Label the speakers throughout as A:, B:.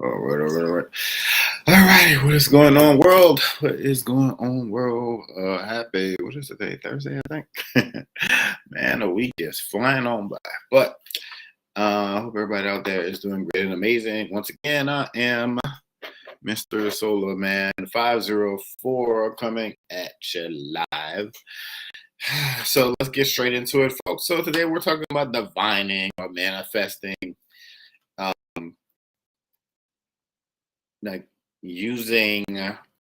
A: All right. All right. What is going on, world? What is going on, world? Happy, what is it today? Thursday, I think. Man, the week is flying on by. But I hope everybody out there is doing great and amazing. Once again, I am Mr. Solar Man 504 coming at you live. So let's get straight into it, folks. So today we're talking about divining or manifesting. Like using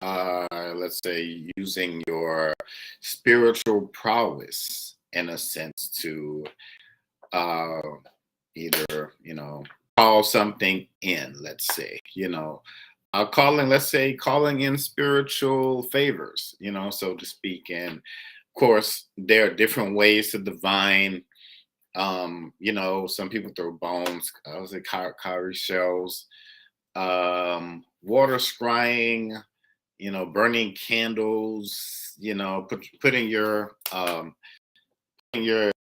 A: let's say using your spiritual prowess in a sense to uh either call something in, let's say, calling, let's say, calling in spiritual favors, so to speak. And of course there are different ways to divine. Some people throw bones, I was it cowrie shells, water scrying, burning candles, putting your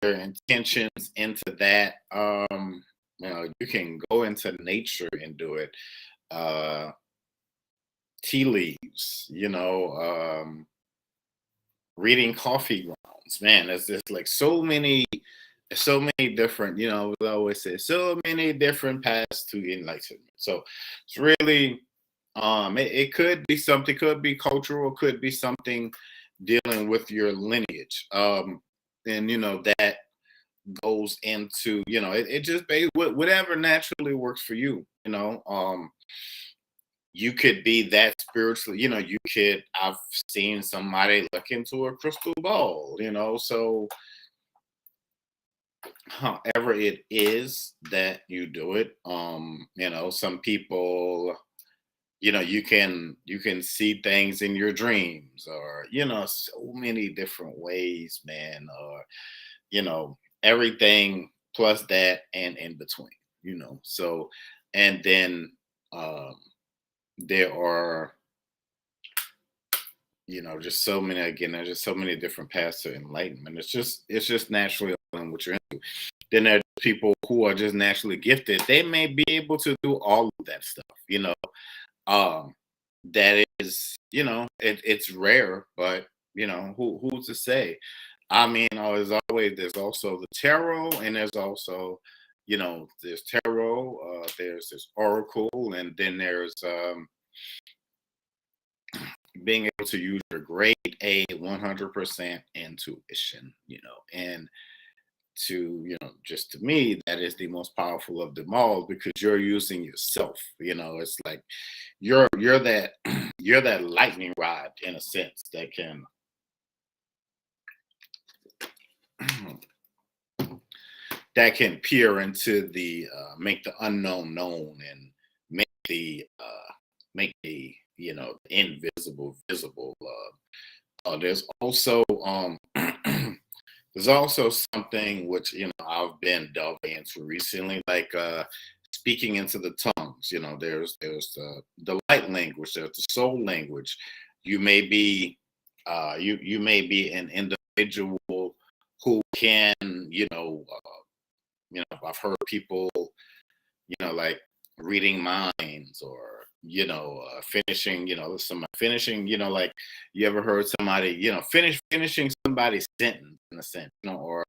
A: intentions into that. You can go into nature and do it. Uh, Tea leaves, reading coffee grounds. Man, there's just like so many different, we always say so many different paths to enlightenment. So it's really it could be cultural, could be something dealing with your lineage. And that goes into, it just whatever naturally works for you, you could be that spiritually, I've seen somebody look into a crystal ball, so however it is that you do it. Some people, you can see things in your dreams, or so many different ways, man, or everything plus that and in between, so. And then there are, just so many, again, there's just so many different paths to enlightenment. It's just naturally on what you're into. Then there's people who are just naturally gifted. They may be able to do all of that stuff, um that is, it's rare, but who's to say? I mean, as always, there's also the tarot, and there's also, there's tarot, there's this oracle, and then there's being able to use your grade A 100% intuition, and to, just to me, that is the most powerful of them all, because you're using yourself. It's like you're that you're that lightning rod in a sense that can peer into the make the unknown known, and make the invisible visible. There's also there's also something which, I've been delving into recently, like speaking into the tongues. There's the light language, there's the soul language. You may be you may be an individual who can, I've heard people, like reading minds, or finishing, finishing, like, you ever heard somebody, finishing somebody's sentence in a sense, or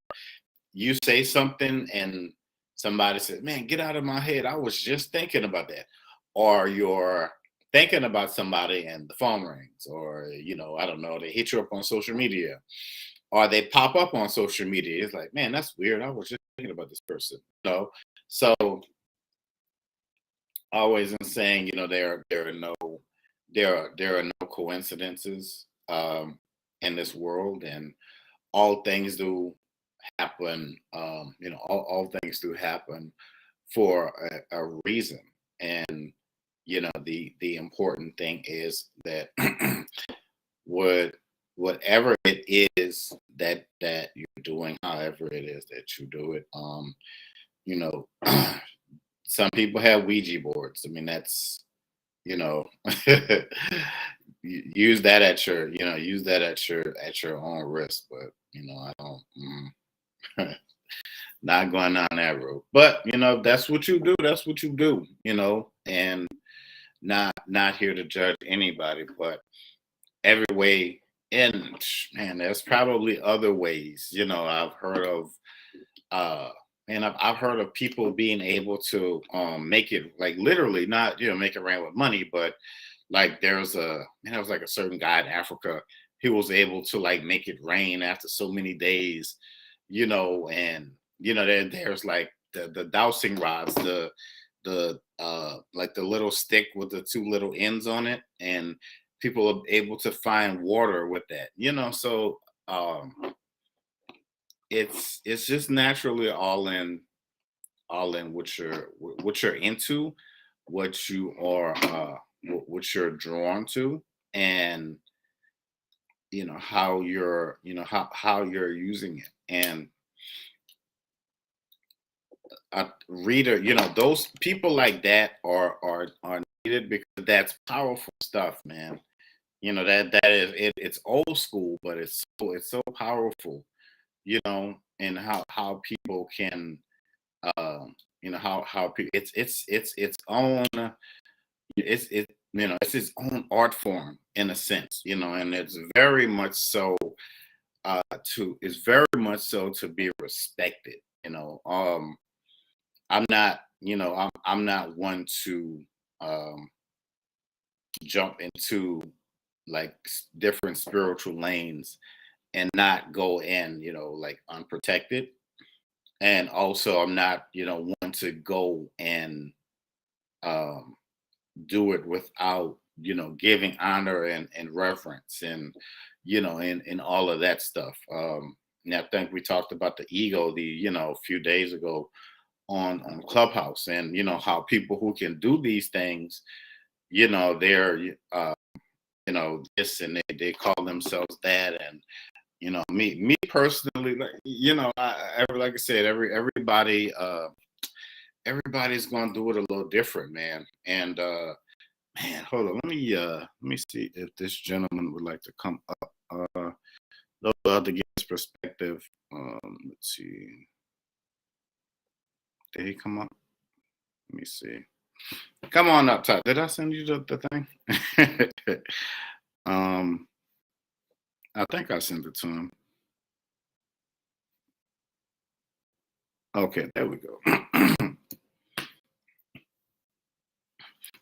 A: you say something and somebody says, man, get out of my head, I was just thinking about that. Or you're thinking about somebody and the phone rings, or I don't know, they hit you up on social media, or they pop up on social media. It's like, man, that's weird, I was just thinking about this person. So always in saying, there are no coincidences in this world, and all things do happen. All things do happen for a reason. And the important thing is that what whatever it is that you're doing, however it is that you do it, you know some people have Ouija boards. I mean, that's, you know use that at your own risk. But I don't. not going down that road. But if that's what you do, that's what you do. And not here to judge anybody, but every way. And man, there's probably other ways. I've heard of uh and I've heard of people being able to make it, like, literally, not make it rain with money, but like there was like a certain guy in Africa. He was able to, like, make it rain after so many days, and there's like the dowsing rods, the like the little stick with the two little ends on it, and people are able to find water with that. So um it's just naturally all in what you're into, what you are what you're drawn to, and how you're using it. And a reader, those people like that are needed, because that's powerful stuff, man. That is it. It's old school, but it's so powerful. And how people can, how people, it's its own, it's its own art form, in a sense. And it's very much so, it's very much so to be respected. I'm not one to um jump into, like, different spiritual lanes and not go in, like, unprotected. And also, I'm not, one to go and um do it without, giving honor and reverence, and and all of that stuff. And I think we talked about the ego, a few days ago, on Clubhouse, and how people who can do these things, they're this, and they call themselves that. And me personally, like, like I said, everybody's gonna do it a little different, man. And man, hold on, let me see if this gentleman would like to come up. Love to get his perspective. Let's see, did he come up? Let me see. Come on up, Todd. Did I send you the thing? um, I think I sent it to him. Okay, there we go.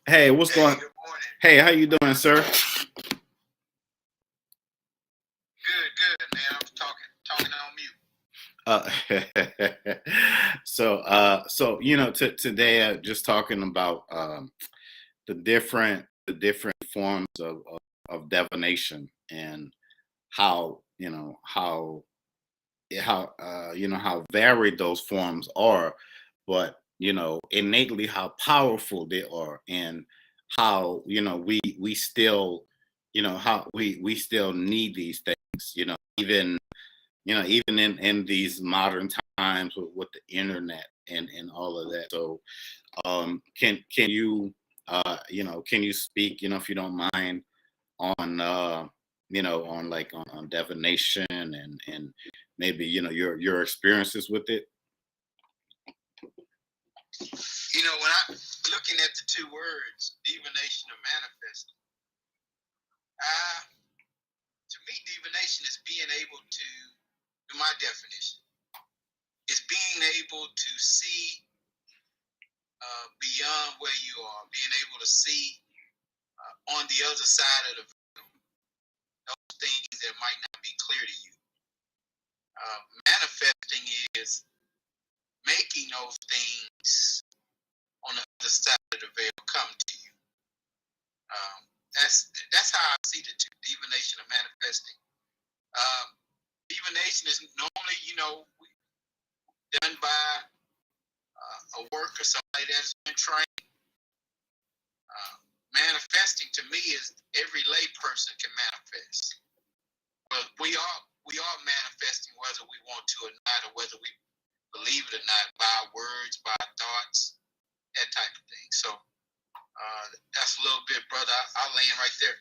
A: Hey, what's going?
B: Good morning.
A: Hey, how you doing, sir?
B: Good, man. I was talking on mute.
A: So today, just talking about the different forms of divination, and how how varied those forms are, but innately how powerful they are, and how we still, how we still need these things, even in these modern times with the internet and all of that. So can you can you speak, if you don't mind, on on divination, and maybe your experiences with it?
B: When I'm looking at the two words, divination or manifesting, to me, divination is being able to, in my definition, is being able to see beyond where you are, being able to see on the other side of the veil, those things that might not be clear to you. Manifesting is making those things on the other side of the veil come to you. That's how I see the two, divination and manifesting. Divination is normally, done by a worker, somebody that's been trained. Manifesting to me is every lay person can manifest. Well, we are manifesting whether we want to or not, or whether we believe it or not, by our words, by our thoughts, that type of thing. So that's a little bit, brother. I'll land right there.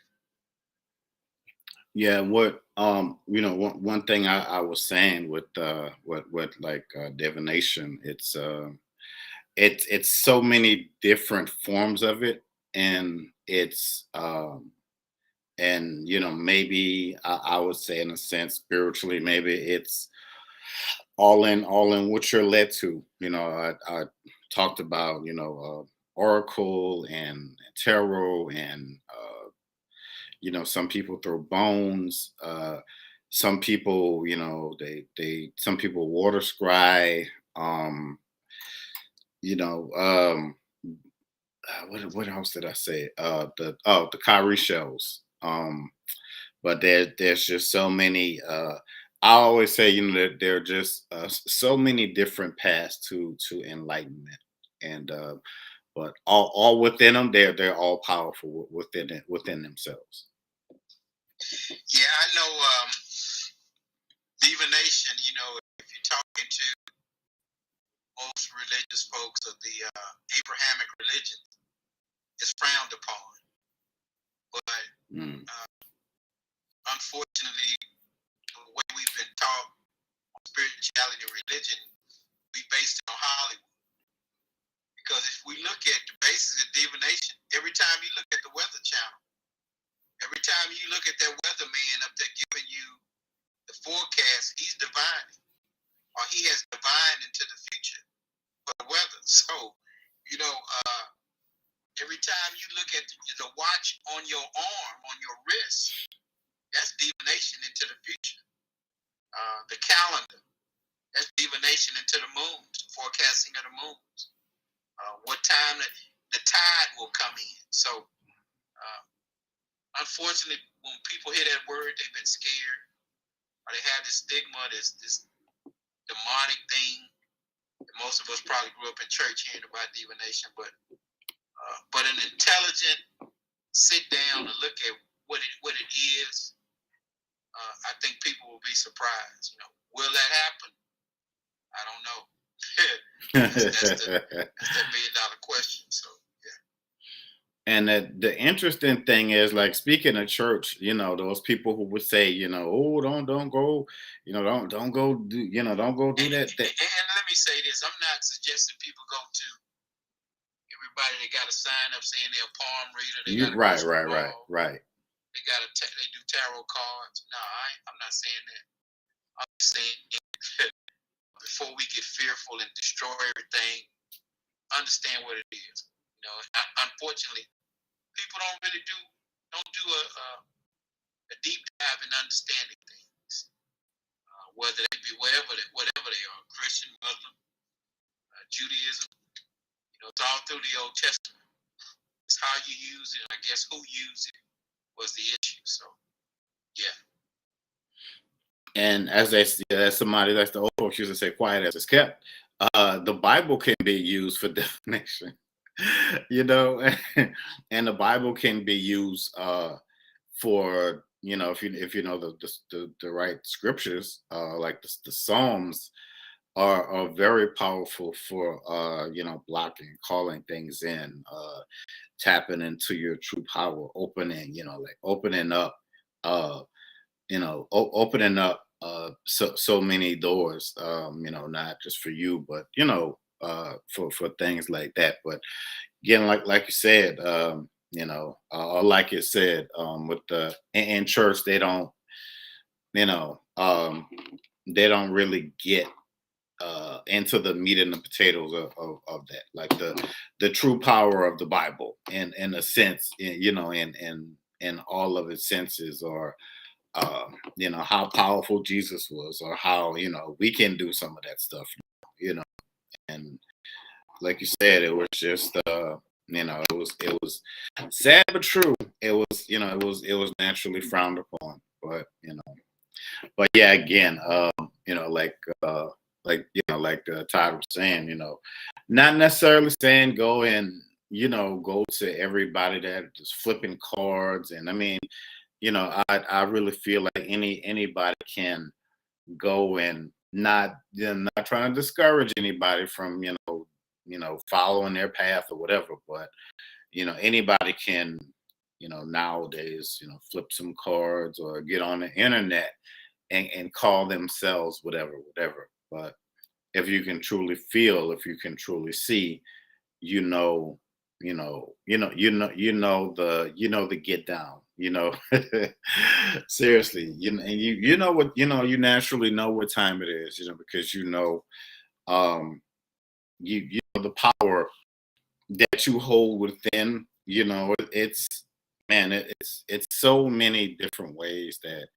A: Yeah, what one thing I was saying with what like divination, it's so many different forms of it, and maybe I would say in a sense spiritually, maybe it's all in what you're led to. I talked about oracle and tarot, and some people throw bones. Some people, some people water scry. Um, you know, um, what else did I say? The cowrie shells. But there's just so many. I always say, that there are just so many different paths to enlightenment, and but all within them, they're all powerful within themselves.
B: Yeah, I know divination, if you're talking to most religious folks of the Abrahamic religion, is frowned upon. But unfortunately, the way we've been taught on spirituality and religion, we based it on Hollywood. Because if we look at the basis of divination, every time you look at the Weather Channel, every time you look at that weatherman up there giving you the forecast, he's divining, or he has divined into the future for the weather. So, every time you look at the watch on your arm, on your wrist, that's divination into the future. The calendar, that's divination into the moons, forecasting of the moons. What time the tide will come in. So, unfortunately, when people hear that word, they've been scared, or they have this stigma, this demonic thing. Most of us probably grew up in church hearing about divination, but an intelligent sit down and look at what it is, I think people will be surprised. Will that happen? I don't know. that's the $1 million question. So yeah.
A: And the interesting thing is, like, speaking of church, those people who would say, oh, don't go, don't go do, don't go do that.
B: And let me say this: I'm not suggesting people go to everybody. They got to sign up saying they're a palm reader. They got
A: Right.
B: They do tarot cards. No, I'm not saying that. I'm just saying before we get fearful and destroy everything, understand what it is. Unfortunately, people don't do a deep dive in understanding things, whether they be whatever they are, Christian, Muslim, Judaism. It's all through the Old Testament. It's how you use it. I guess who used it was the issue. So, yeah.
A: And as somebody, that's the old folks used to say, quiet as it's kept. The Bible can be used for divination, and the Bible can be used for, if you know the right scriptures, like the Psalms are very powerful for blocking, calling things in, tapping into your true power, opening up, opening up so many doors, not just for you, but for things like that. But again, like you said, or like you said, with the in church, they don't, they don't really get into the meat and the potatoes of that, like the true power of the Bible, in a sense, in all of its senses, or how powerful Jesus was, or how we can do some of that stuff, and like you said, it was just it was sad but true. It was it was naturally frowned upon, but yeah, again, like Todd was saying, not necessarily saying go and go to everybody that is flipping cards, and I mean, I really feel like anybody can go, and not not trying to discourage anybody from following their path or whatever, but anybody can nowadays, flip some cards or get on the internet and call themselves whatever. But if you can truly feel, if you can truly see, you know, the get down, seriously, and you know what, you naturally know what time it is, because um, you know the power that you hold within, it's man, it's so many different ways that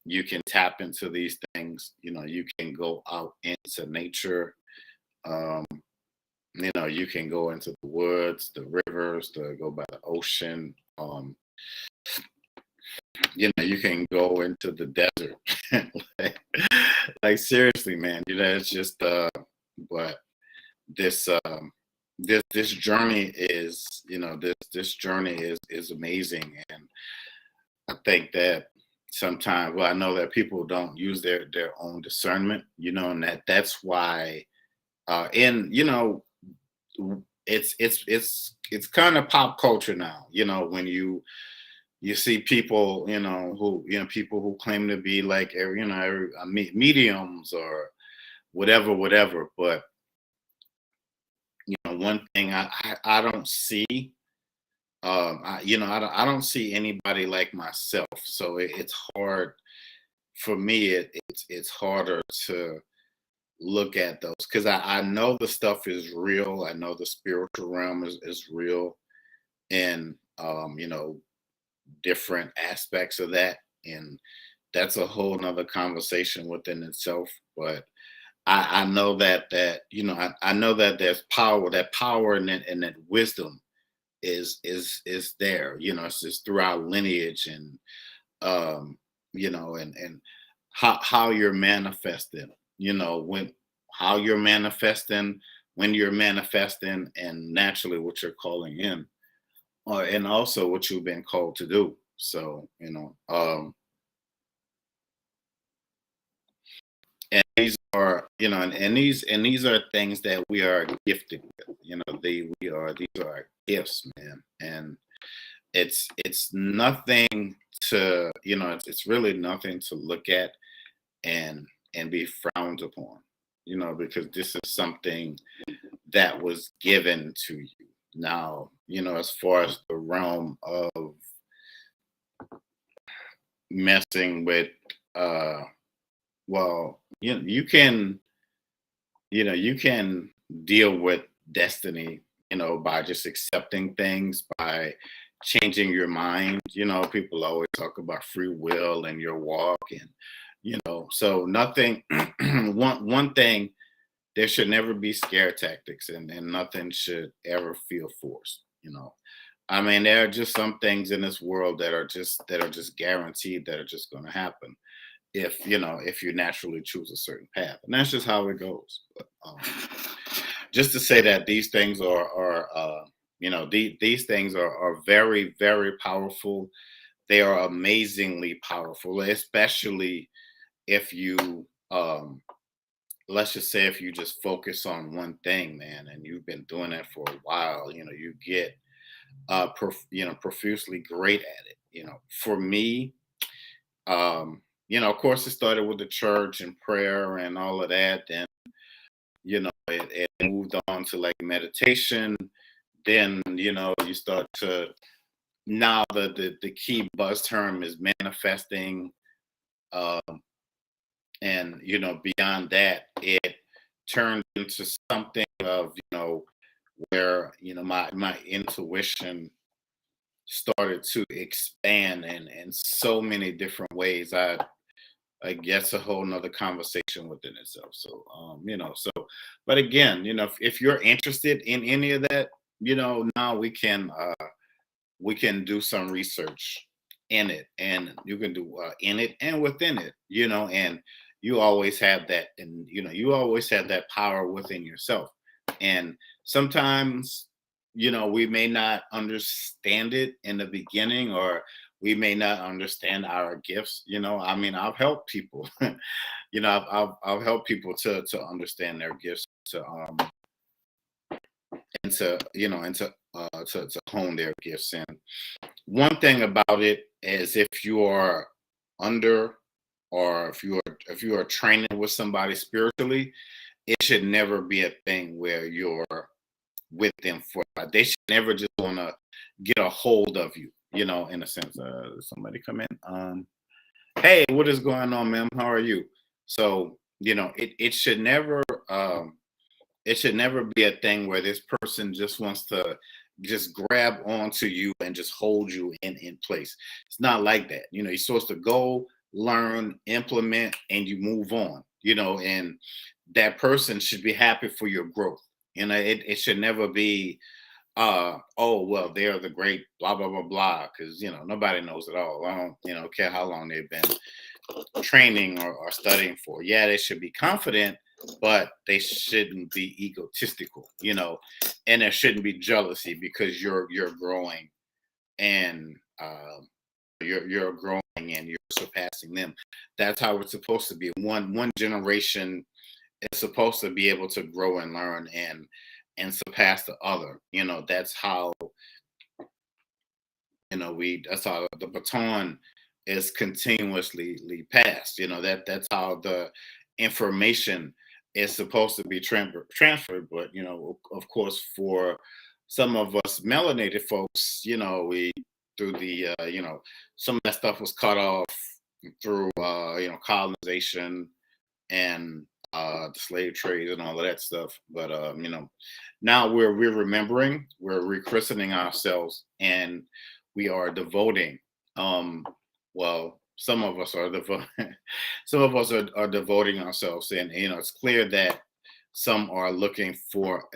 A: you can tap into these things. You can go out into nature. Um, you can go into the woods, the rivers, to go by the ocean. You can go into the desert. like seriously, man, it's just but this this journey is, this journey is amazing. And I think that sometimes, well, I know that people don't use their own discernment, and that's why and it's kind of pop culture now, when you see people, people who claim to be like mediums or whatever. But one thing I don't see, I don't see anybody like myself. So it's hard for me. It's harder to look at those, because I know the stuff is real. I know the spiritual realm is real, and different aspects of that. And that's a whole nother conversation within itself. But I know I know that there's power, and that wisdom is there. It's just throughout lineage, and um, and how you're manifesting, when how you're manifesting, when you're manifesting, and naturally what you're calling in, and also what you've been called to do. So, and these are, and these are things that we are gifted with. These are our gifts, man. And it's nothing to, it's really nothing to look at and be frowned upon, because this is something that was given to you. Now, as far as the realm of messing with, well, you can deal with destiny, by just accepting things, by changing your mind. People always talk about free will and your walk, and so nothing. One thing, there should never be scare tactics, and nothing should ever feel forced. I mean, there are just some things in this world that are just guaranteed, that are just going to happen if you naturally choose a certain path, and that's just how it goes. But, just to say that these things these things are very, very powerful. They are amazingly powerful, especially if you let's just say, if you just focus on one thing, man, and you've been doing that for a while, you get profusely great at it. For me, of course, it started with the church and prayer and all of that. Then, it moved on to like meditation. Then, you start to, now the key buzz term is manifesting. Um, and, beyond that, it turned into something of, where, my intuition started to expand in so many different ways. I guess a whole nother conversation within itself. So, but again, if you're interested in any of that, now we can do some research in it, and you can do in it and within it, and you always have that, and you always have that power within yourself. And sometimes, we may not understand it in the beginning, or we may not understand our gifts. I mean, I've helped people. I've helped people to understand their gifts, and to hone their gifts in. one thing about it is if you are under, or if you are training with somebody spiritually, it should never be a thing where you're with them for life. They should never just want to get a hold of you, in a sense. Somebody come in. Hey, what is going on, ma'am? How are you? So, it should never be a thing where this person just wants to just grab onto you and just hold you in place. It's not like that. You're supposed to go, learn, implement, and you move on, and that person should be happy for your growth. It should never be oh well, they're the great blah blah blah blah, because nobody knows it all. I don't care how long they've been training or studying for. Yeah, they should be confident, but they shouldn't be egotistical, and there shouldn't be jealousy because you're growing, and you're growing and you're surpassing them. That's how it's supposed to be. One generation is supposed to be able to grow and learn and surpass the other. That's how that's how the baton is continuously passed. That's how the information is supposed to be transferred. But of course, for some of us melanated folks, we through the some of that stuff was cut off through colonization and the slave trade and all of that stuff. But now we're remembering, we're rechristening ourselves, and we are devoting. Well, some of us are devoting. Some of us are devoting ourselves, and it's clear that some are looking for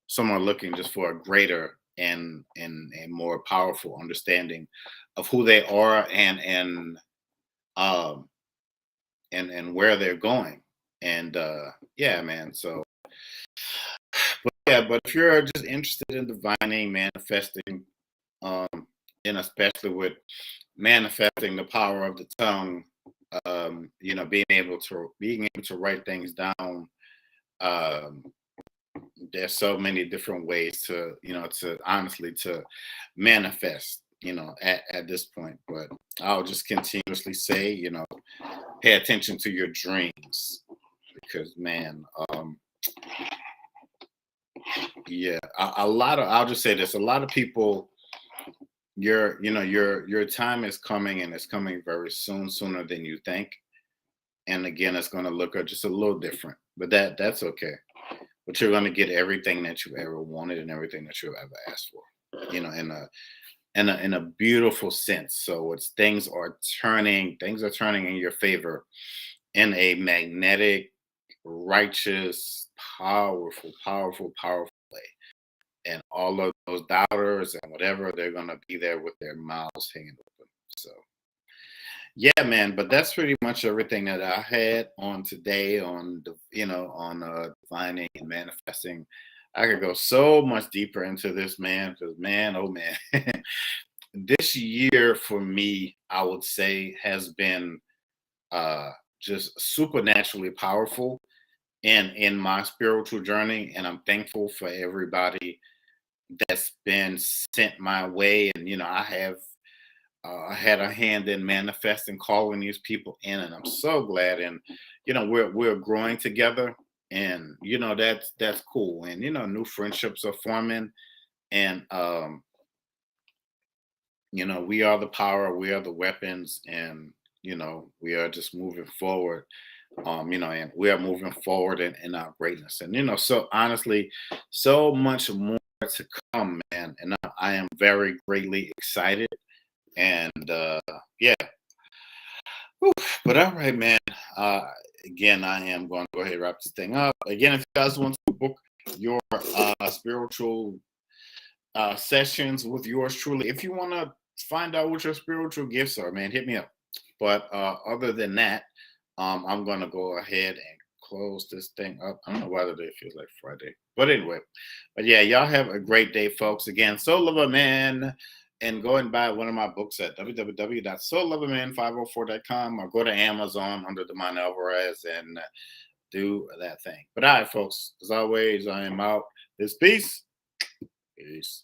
A: some are looking just for a greater and more powerful understanding of who they are um and where they're going. And yeah, man. So, but yeah, but if you're just interested in divining, manifesting, um, and especially with manifesting the power of the tongue, being able to write things down. Um, there's so many different ways to honestly to manifest, at this point. But I'll just continuously say, pay attention to your dreams, because man, yeah, a lot of, I'll just say this, a lot of people, your time is coming, and it's coming very soon, sooner than you think. And again, it's going to look just a little different, but that's okay. But you're going to get everything that you ever wanted and everything that you ever asked for, in a beautiful sense. So it's things are turning in your favor in a magnetic, righteous, powerful way. And all of those doubters and whatever, they're gonna be there with their mouths hanging open. So yeah, man. But that's pretty much everything that I had on today on the on divining and manifesting. I could go so much deeper into this, man, because man, oh man, this year for me, I would say, has been uh just supernaturally powerful in my spiritual journey, and I'm thankful for everybody that's been sent my way. And I had a hand in manifesting, calling these people in, and I'm so glad. And we're growing together, and that's cool. And new friendships are forming, and we are the power, we are the weapons, and we are just moving forward. And we are moving forward in our greatness. And so honestly, so much more to come, man. And I am very greatly excited. And yeah. Whew. But all right, man. Again, I am going to go ahead and wrap this thing up. Again, if you guys want to book your spiritual sessions with yours truly, if you want to find out what your spiritual gifts are, man, hit me up. But other than that, I'm going to go ahead and close this thing up. I don't know why today feels like Friday. But anyway, but yeah, y'all have a great day, folks. Again, Soul of a Man, and go and buy one of my books at www.soulloverman504.com, or go to Amazon under Demond Alvarez and do that thing. But all right, folks, as always, I am out. Peace. Peace.